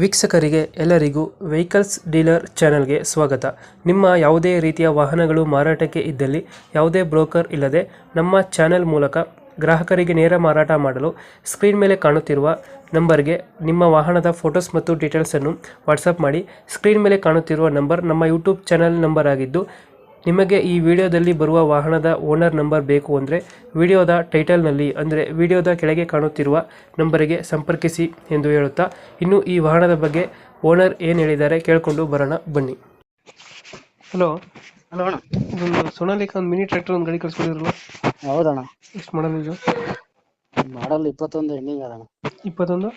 ವೀಕ್ಷಕರಿಗೆ ಎಲ್ಲರಿಗೂ vehicles dealer ಚಾನೆಲ್ಗೆ ಸ್ವಾಗತ. ನಿಮ್ಮ ಯಾವುದೇ ರೀತಿಯ ವಾಹನಗಳು ಮಾರಾಟಕ್ಕೆ ಇದ್ದಲ್ಲಿ ಯಾವುದೇ ಬ್ರೋಕರ್ ಇಲ್ಲದೆ ನಮ್ಮ ಚಾನೆಲ್ ಮೂಲಕ ಗ್ರಾಹಕರಿಗೆ ನೇರ ಮಾರಾಟ ಮಾಡಲು ಸ್ಕ್ರೀನ್ ಮೇಲೆ ಕಾಣುತ್ತಿರುವ ನಂಬರ್ಗೆ ನಿಮ್ಮ ವಾಹನದ ಫೋಟೋಸ್ ಮತ್ತು ಡೀಟೇಲ್ಸನ್ನು ವಾಟ್ಸಪ್ ಮಾಡಿ. ಸ್ಕ್ರೀನ್ ಮೇಲೆ ಕಾಣುತ್ತಿರುವ ನಂಬರ್ ನಮ್ಮ ಯೂಟ್ಯೂಬ್ ಚಾನೆಲ್ ನಂಬರ್ ಆಗಿದ್ದು, ನಿಮಗೆ ಈ ವಿಡಿಯೋದಲ್ಲಿ ಬರುವ ವಾಹನದ ಓನರ್ ನಂಬರ್ ಬೇಕು ಅಂದರೆ ವಿಡಿಯೋದ ಟೈಟಲ್ನಲ್ಲಿ ಅಂದರೆ ವಿಡಿಯೋದ ಕೆಳಗೆ ಕಾಣುತ್ತಿರುವ ನಂಬರಿಗೆ ಸಂಪರ್ಕಿಸಿ ಎಂದು ಹೇಳುತ್ತಾ, ಇನ್ನು ಈ ವಾಹನದ ಬಗ್ಗೆ ಓನರ್ ಏನು ಹೇಳಿದ್ದಾರೆ ಕೇಳಿಕೊಂಡು ಬರೋಣ ಬನ್ನಿ. ಹಲೋ ಹಲೋ ಅಣ್ಣ. ಇದೊಂದು ಸೋನಾಲಿಕ ಒಂದು ಮಿನಿ ಟ್ರ್ಯಾಕ್ಟರ್ ಒಂದು ಗಾಡಿ ಕಳಿಸ್ಕೊಡಿರಲ್ಲ, ಹೌದಣ್ಣ. ಎಷ್ಟು ಮಾಡಲ್ ಇದು? ಮಾಡಲ್ 21 ಎಂಡಿಂಗ್ ಅದಣ್ಣ. 21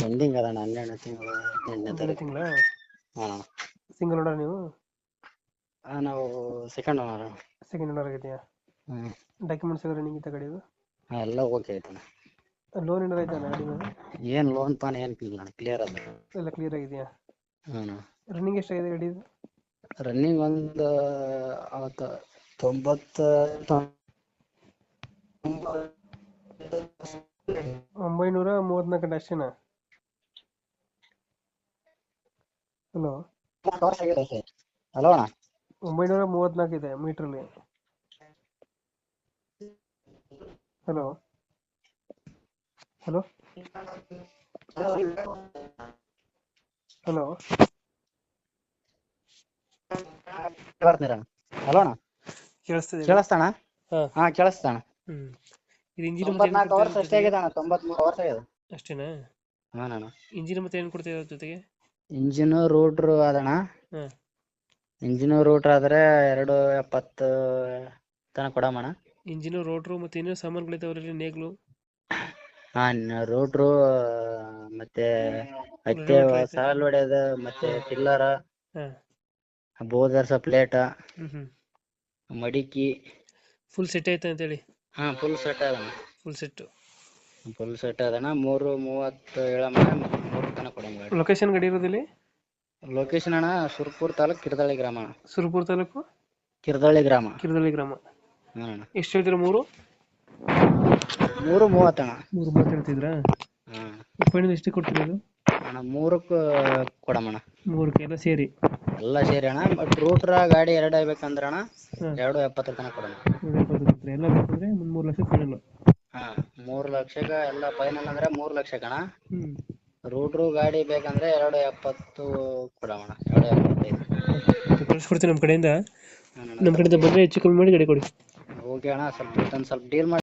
ಎಂಡಿಂಗ್ ಅದಣ್ಣ. 12 ತಿಂಗಳು 8ನೇ ತಾರೀಕು. ತಿಂಗಳ ಹಾ ಸಿಂಗಲ್ ಓನರ್ ನೀವು? ನಾವು ಸೆಕೆಂಡ್ ಓನರ್. ಸೆಕೆಂಡ್ ಓನರ್ ಆಗಿದೆಯಾ? ಡಾಕ್ಯುಮೆಂಟ್ಸ್ ಎಲ್ಲ ರನ್ನಿಂಗ್ ಇತ್ತ ಗಾಡಿದು? ಎಲ್ಲ ಓಕೆ ಐತಣ್ಣ. ಲೋನ್ ಏನಾರ ಐತೆ ಗಾಡಿ ಮೇಲೆ? ಏನ್ ಲೋನ್ ಪಾನ್ ಏನ್ ಇಲ್ಲ, ಕ್ಲಿಯರ್ ಅದ. ಎಲ್ಲ ಕ್ಲಿಯರ್ ಆಗಿದೆಯಾ? ಹ್ಮ್. ರನ್ನಿಂಗ್ ಎಷ್ಟಾಗಿದೆ ಗಾಡಿದು? ರನ್ನಿಂಗ್ ಒಂದು ಅವತ್ತು 934 ಅಷ್ಟೇನಾ? ಹಲೋ, ಹಲೋ ಅಣ್ಣ. 934 ಇದೆ ಮೀಟ್ರಲ್ಲಿ. ಹಲೋ ಹಲೋ ಹಲೋ ಹಲೋ ಅಣ್ಣ. ಕೇಳಿಸ್ತದೆ? ಕೇಳಿಸ್ತಾಣ? ಹಾ ಹಾ ಕೇಳಿಸ್ತಾಣ. ಇದು ಇಂಜಿನ್ 94 ವರ್ಷ ಅಷ್ಟೇ ಆಗಿದೆ ಅಣ್ಣ. 93 ವರ್ಷ ಆಗಿದೆ ಅಷ್ಟೇನಾ? ಹಾ ಅಣ್ಣ. ಇಂಜಿನ್ ಮತ್ತೆ ಏನು ಕೊಡ್ತೀವಿ ಜೊತೆಗೆ? ಇಂಜಿನ್ ರೂಟ್ರ್ ಅದಣ್ಣ. ಹಾ, ಇಂಜಿನ್ ರೂಟ್ರ್ ಆದ್ರೆ 270 ತನಕ ಕೊಡಮಣ್ಣ. ಇಂಜಿನ್ ರೋಟ್ರು ಮತ್ತೆ ಇನ್ನೂ ಸಾಮಾನುಗಳಿದಾವ್ರಲ್ಲಿ, ನೇಗ್ಲು? ಹಾ, ರೂಟ್ರು ಮತ್ತೆ ಹತ್ತೆ ಸಾಲ್ ಹೊಡೆಯೋದು ಮತ್ತೆ ಟಿಲ್ಲರ, ಹಾ, ಬೋದರ್ಸ ಪ್ಲೇಟ, ಹ್ಮ್ ಮಡಿಕಿ ಫುಲ್ ಸೆಟ್ ಐತೆ ಅಂತೇಳಿ? ಹಾ ಫುಲ್ ಸೆಟ್ ಅದಣ್ಣ. ಫುಲ್ ಸೆಟ್ ಅದಣ್ಣ. 330 ಹೇಳಮಣ್ಣ. 3 ತನಕ ಕೊಡಮ್ ಗಾಡಿ. ಲೊಕೇಶನ್ ಗಾಡಿ ಇರೋದಿಲ್ಲಿ? ಲೊಕೇಶನ್ ಅಣ್ಣ ಸುರ್ಪುರ್ ತಾಲೂಕ್ ಕಿರ್ದಳ್ಳಿ ಗ್ರಾಮ. ಸುರಪುರ ತಾಲೂಕು ಕಿರ್ದಳ್ಳಿ ಗ್ರಾಮ. ಕಿರದಳ್ಳಿ ಗ್ರಾಮ. ಹಾ ಅಣ್ಣ. ಎಷ್ಟು ಹೇಳ್ತೀರಾ? 330 ಅಣ್ಣ. 3 ಹೇಳ್ತಿದ್ರಾ? ಹಾ ಫೈನಲ್ ಎಷ್ಟು ಕೊಡ್ತೀರಾ ಇದು? ಅಣ್ಣ 3ಕ್ಕೆ ಕೊಡಮಣ್ಣ. 3ಕ್ಕೆ ಎಲ್ಲ ಸೇರಿ? ಎಲ್ಲ ಸೇರಿ ಅಣ್ಣ. ಬಟ್ ರೂಟ್ರ ಗಾಡಿ 2 ಆಗ್ಬೇಕಂದ್ರ ಅಣ್ಣ 270 ತನಕ ಕೊಡೋಣ. ಎಲ್ಲ ಬೇಕಂದ್ರೆ 3 ಲಕ್ಷ ಫೈನಲ್? ಹಾ 3 ಲಕ್ಷಕ್ಕ ಎಲ್ಲ ಫೈನಲ್ ಅಂದ್ರೆ 3 ಲಕ್ಷಕ್ಕ ಅಣ್ಣ. ಹ್ಮ್. ರೂಟ್ರು ಗಾಡಿ ಬೇಕಂದ್ರೆ 270 ಕೊಡಮಣ್ಣ. 275 ಕಳಿಸ್ಕೊಡ್ತೀನಿ ನಮ್ಮ ಕಡೆಯಿಂದ. ನಮ್ಮ ಕಡೆಯಿಂದ ಬಂದರೆ ಹೆಚ್ಚು ಕಮ್ಮಿ ಮಾಡಿ ಗಾಡಿ ಕೊಡಿ. ಓಕೆ ಅಣ್ಣ. ಸ್ವಲ್ಪ ಡೀಲ್ ಮಾಡಿ.